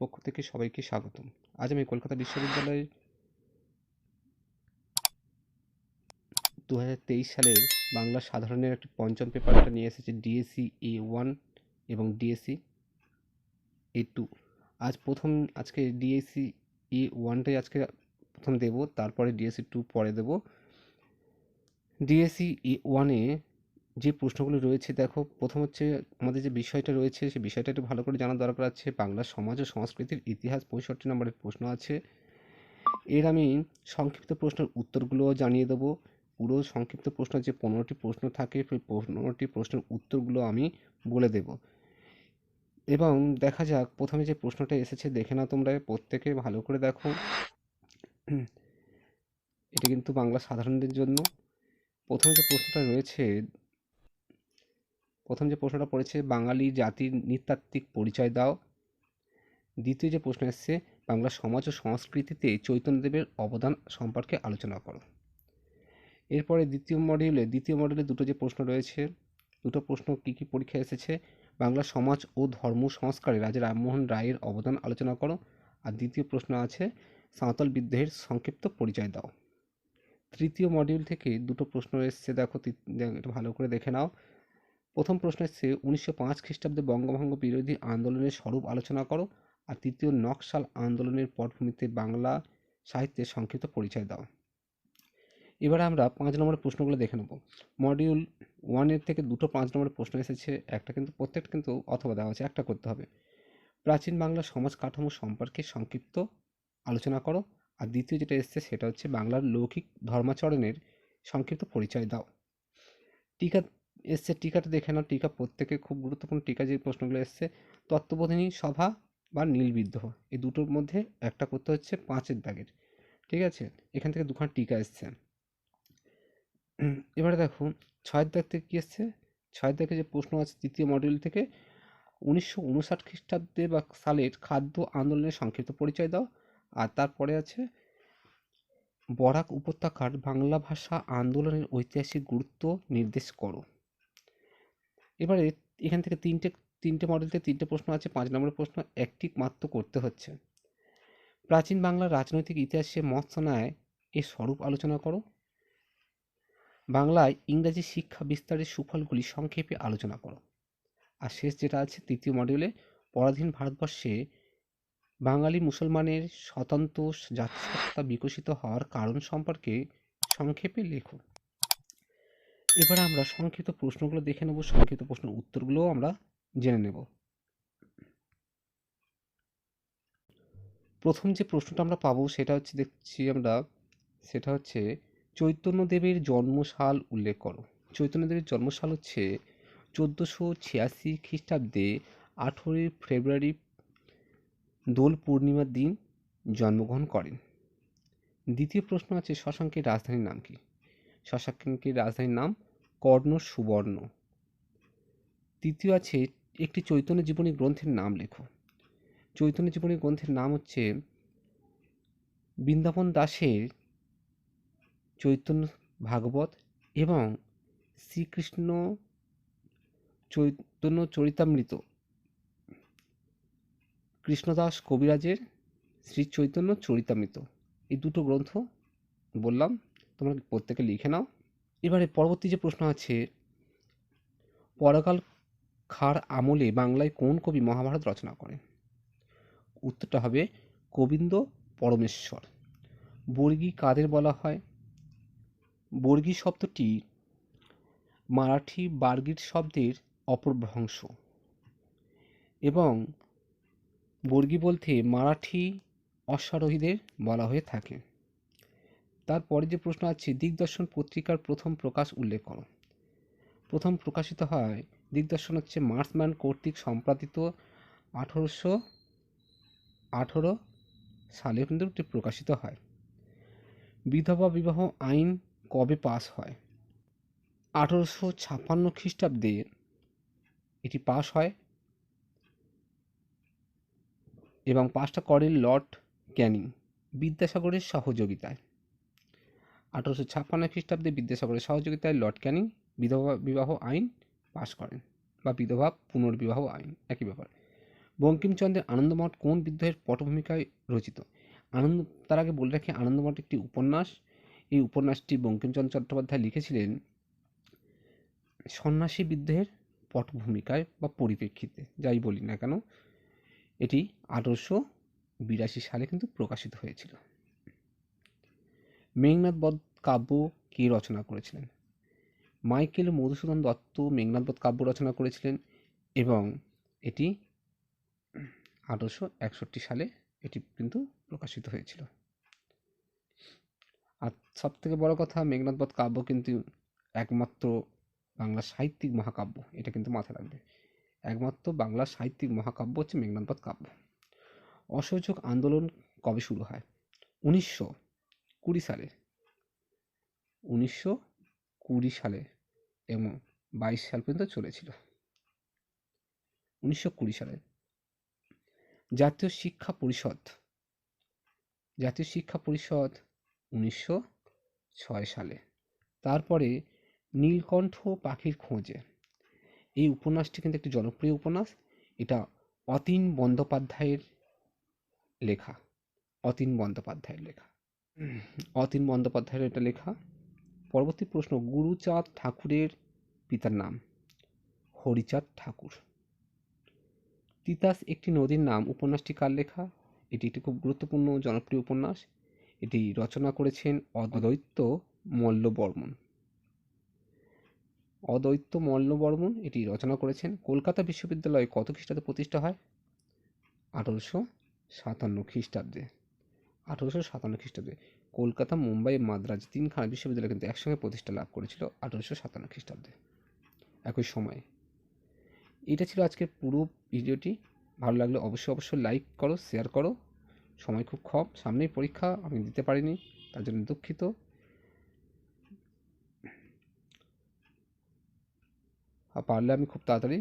পক্ষ থেকে সবাইকে স্বাগতম। আজ আমি কলকাতা বিশ্ববিদ্যালয়ের 2023 সালের বাংলা সাধারণের একটি পঞ্চম পেপারটা নিয়ে এসেছি, ডিএসসি A1 এবং ডিএসসি A2। আজকে ডিএসসি A1টাই আজকে প্রথম দেব, তারপরে ডিএসসি 2 পরে দেব। ডিএসসি A1-এ যে প্রশ্নগুলো রয়েছে দেখো, প্রথম হচ্ছে আমাদের যে বিষয়টা রয়েছে সেই বিষয়টা একটু ভালো করে জানার দরকার আছে। বাংলা সমাজ ও সংস্কৃতির ইতিহাস 65 নম্বরের প্রশ্ন আছে। এর আমি সংক্ষিপ্ত প্রশ্নের উত্তরগুলোও জানিয়ে দেবো। পুরো সংক্ষিপ্ত প্রশ্ন যে 15টি প্রশ্ন থাকে সেই 15টি প্রশ্নের উত্তরগুলো আমি বলে দেব। এবং দেখা যাক প্রথমে যে প্রশ্নটা এসেছে, দেখে নাও তোমরা প্রত্যেকে ভালো করে দেখো। এটা কিন্তু বাংলা সাধারণদের জন্য। প্রথম যে প্রশ্নটা পড়েছে, বাঙালি জাতির নৃতাত্ত্বিক পরিচয় দাও। দ্বিতীয় যে প্রশ্ন এসছে, বাংলা সমাজ ও সংস্কৃতিতে চৈতন্যদেবের অবদান সম্পর্কে আলোচনা করো। এরপরে দ্বিতীয় মডেলে দুটো যে প্রশ্ন রয়েছে, দুটো প্রশ্ন কী কী পরীক্ষায় এসেছে, বাংলা সমাজ ও ধর্ম সংস্কারে রাজা রামমোহন রায়ের অবদান আলোচনা করো। আর দ্বিতীয় প্রশ্ন আছে, সাঁওতাল বিদ্রোহের সংক্ষিপ্ত পরিচয় দাও। তৃতীয় মডিউল থেকে দুটো প্রশ্ন এসছে, দেখো এটা ভালো করে দেখে নাও। প্রথম প্রশ্ন এসছে, 1905 খ্রিস্টাব্দে বঙ্গভঙ্গ বিরোধী আন্দোলনের স্বরূপ আলোচনা করো। আর তৃতীয়, নকশাল আন্দোলনের পটভূমিতে বাংলা সাহিত্যের সংক্ষিপ্ত পরিচয় দাও। এবারে আমরা 5 নম্বরের প্রশ্নগুলো দেখে নেব। মডিউল 1-এর থেকে দুটো 5 নম্বরের প্রশ্ন এসেছে, প্রত্যেকটা কিন্তু অথবা দেওয়া আছে, একটা করতে হবে। প্রাচীন বাংলার সমাজ কাঠামো সম্পর্কে সংক্ষিপ্ত আলোচনা করো। আর দ্বিতীয় যেটা এসছে সেটা হচ্ছে, বাংলার লৌকিক ধর্মাচরণের সংক্ষিপ্ত পরিচয় দাও। টিকা এসছে, টিকাটা দেখে নাও। টিকা প্রত্যেকের খুব গুরুত্বপূর্ণ। টিকা যে প্রশ্নগুলো এসছে, তত্ত্ববোধিনী সভা বা নীল বিদ্রোহ, এই দুটোর মধ্যে একটা করতে হচ্ছে 5-এর দাগের। ঠিক আছে, এখান থেকে দুখানা টিকা এসছে। এবারে দেখো 6-এর দাগ থেকে কী এসছে। 6-এর দাগে যে প্রশ্ন আছে তৃতীয় মডিউল থেকে, 1959 খ্রিস্টাব্দে বা সালের খাদ্য আন্দোলনের সংক্ষিপ্ত পরিচয় দাও। আর তারপরে আছে, বরাক উপত্যকার বাংলা ভাষা আন্দোলনের ঐতিহাসিক গুরুত্ব নির্দেশ করো। এবারে এখান থেকে তিনটে মডেল থেকে 3টে প্রশ্ন আছে। 5 নম্বরের প্রশ্ন একটি মাত্র করতে হচ্ছে। প্রাচীন বাংলার রাজনৈতিক ইতিহাসে মৎস্যন্যায় এর স্বরূপ আলোচনা করো। বাংলায় ইংরাজি শিক্ষা বিস্তারের সুফলগুলি সংক্ষেপে আলোচনা করো। আর শেষ যেটা আছে তৃতীয় মডিউলে, পরাধীন ভারতবর্ষে বাঙালি মুসলমানের স্বতন্ত্র জাতিসত্তা বিকশিত হওয়ার কারণ সম্পর্কে সংক্ষেপে লেখো। এবার আমরা সংক্ষিপ্ত প্রশ্নগুলো দেখে নেব, সংক্ষিপ্ত প্রশ্নের উত্তরগুলোও আমরা জেনে নেব। প্রথম যে প্রশ্নটা আমরা পাবো সেটা হচ্ছে চৈতন্যদেবের জন্মসাল উল্লেখ করো। চৈতন্যদেবের জন্মসাল হচ্ছে 1486 খ্রিস্টাব্দে 18 ফেব্রুয়ারি দোল পূর্ণিমার দিন জন্মগ্রহণ করেন। দ্বিতীয় প্রশ্ন আছে, শশাঙ্কের রাজধানীর নাম কি? শশাঙ্কের রাজধানীর নাম কর্ণ সুবর্ণ। তৃতীয় আছে, একটি চৈতন্য জীবনী গ্রন্থের নাম লেখো। চৈতন্য জীবনী গ্রন্থের নাম হচ্ছে বৃন্দাবন দাসের চৈতন্য ভাগবত এবং শ্রীকৃষ্ণ চৈতন্য চরিতামৃত, কৃষ্ণদাস কবিরাজের শ্রী চৈতন্য চরিতামৃত। এই দুটো গ্রন্থ বললাম, তোমরা প্রত্যেকে লিখে নাও। এবারে পরবর্তী যে প্রশ্ন আছে, পরাকাল খাঁর আমলে বাংলায় কোন কবি মহাভারত রচনা করেন? উত্তরটা হবে গোবিন্দ পরমেশ্বর। বর্গী কাদের বলা হয়? বর্গী শব্দটি মারাঠি বার্গিট শব্দের অপভ্রংশ এবং বর্গী বলতে মারাঠি অশ্বারোহীদের বলা হয়ে থাকে। তারপরে যে প্রশ্ন আছে, দিগদর্শন পত্রিকার প্রথম প্রকাশ উল্লেখ করো। প্রথম প্রকাশিত হয় দিগদর্শন হচ্ছে মার্সম্যান কর্তৃক সম্পাদিত 1818 সালে কিন্তু প্রকাশিত হয়। বিধবা বিবাহ আইন কবে পাস হয়? 1856 খ্রিস্টাব্দে এটি পাস হয় এবং পাসটা করেন লর্ড ক্যানিং বিদ্যাসাগরের সহযোগিতায়। 1856 খ্রিস্টাব্দে বিদ্যাসাগরের সহযোগিতায় লর্ড ক্যানিং বিধবা বিবাহ আইন পাস করেন, বা বিধবা পুনর্বিবাহ আইন, একই ব্যাপার। বঙ্কিমচন্দ্রের আনন্দমঠ কোন বিদ্রোহের পটভূমিকায় রচিত? তার আগে বলে রাখি, আনন্দমঠ একটি উপন্যাস। এই উপন্যাসটি বঙ্কিমচন্দ্র চট্টোপাধ্যায় লিখেছিলেন সন্ন্যাসী বিদ্রোহের পটভূমিকায় বা পরিপ্রেক্ষিতে, যাই বলি না কেন। এটি 1882 সালে কিন্তু প্রকাশিত হয়েছিল। মেঘনাদ বধ কাব্য কে রচনা করেছিলেন? মাইকেল মধুসূদন দত্ত মেঘনাদ বধ কাব্য রচনা করেছিলেন এবং এটি 1861 সালে এটি কিন্তু প্রকাশিত হয়েছিল। আর সব থেকে বড় কথা, মেঘনাদ বধ কাব্য কিন্তু একমাত্র বাংলা সাহিত্যিক মহাকাব্য, এটা কিন্তু মাথায় রাখবে। একমাত্র বাংলা সাহিত্যিক মহাকাব্য হচ্ছে মেঘনাদ বধ কাব্য। অসহযোগ আন্দোলন কবে শুরু হয়? 1920 সালে। 1920 সালে এবং 22 সাল পর্যন্ত চলেছিল। 1920 সালে। জাতীয় শিক্ষা পরিষদ 1906 সালে। তারপরে নীলকণ্ঠ পাখির খোঁজে, এই উপন্যাসটি কিন্তু একটি জনপ্রিয় উপন্যাস। এটা অতীন বন্দ্যোপাধ্যায়ের লেখা। অতীন বন্দ্যোপাধ্যায়ের এটা লেখা। পরবর্তী প্রশ্ন, গুরুচাঁদ ঠাকুরের পিতার নাম? হরিচাঁদ ঠাকুর। তিতাস একটি নদীর নাম উপন্যাসটি কার লেখা? এটি একটি খুব গুরুত্বপূর্ণ জনপ্রিয় উপন্যাস। এটি রচনা করেছেন অদ্বৈত মল্লবর্মণ এটি রচনা করেছেন। কলকাতা বিশ্ববিদ্যালয় কত খ্রিস্টাব্দে প্রতিষ্ঠা হয়? 1857 খ্রিস্টাব্দে। 1857 খ্রিস্টাব্দে কলকাতা, মুম্বাই, মাদ্রাজ তিনখানা বিশ্ববিদ্যালয় কিন্তু একসঙ্গে প্রতিষ্ঠা লাভ করেছিল 1857 খ্রিস্টাব্দে, একই সময়ে। এটা ছিল আজকের পুরো ভিডিওটি। ভালো লাগলে অবশ্যই লাইক করো, শেয়ার করো। সময় খুব কম, সামনেই পরীক্ষা, আমি দিতে পারিনি, তার জন্য দুঃখিত। আর পারলে আমি খুব তাড়াতাড়ি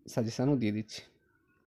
সাজেশানও দিয়ে দিচ্ছি।